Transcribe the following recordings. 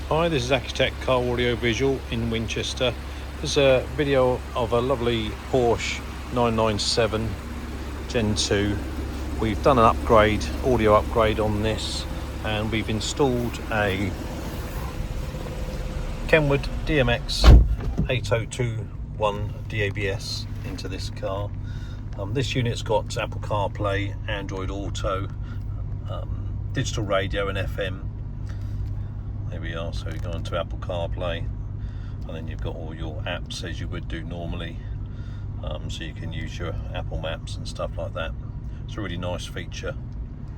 Hi, this is Accutek Car Audio Visual in Winchester. This is a video of a lovely Porsche 997 Gen 2. We've done an upgrade, audio upgrade on this, and we've installed a KENWOOD DMX8021DABS into this car. This unit's got Apple CarPlay, Android Auto, digital radio and FM. There we are, so you go into Apple CarPlay and then you've got all your apps as you would do normally, so you can use your Apple Maps and stuff like that. It's a really nice feature.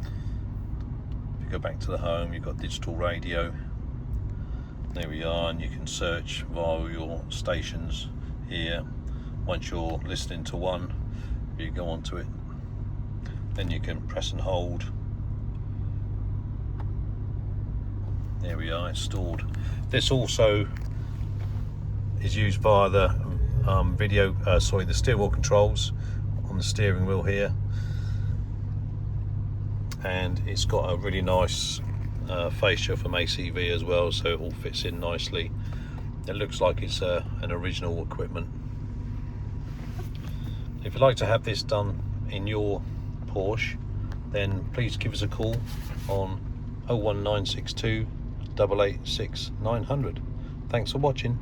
If you go back to the home, you've got digital radio. There we are, and you can search via your stations here. Once you're listening to one, you go onto it, then you can press and hold. There we are, it's stored. This also is used via the the steering wheel controls on the steering wheel here, and it's got a really nice fascia from ACV as well, so it all fits in nicely. It looks like it's an original equipment. If you'd like to have this done in your Porsche, then please give us a call on 01962 886 900. Thanks for watching.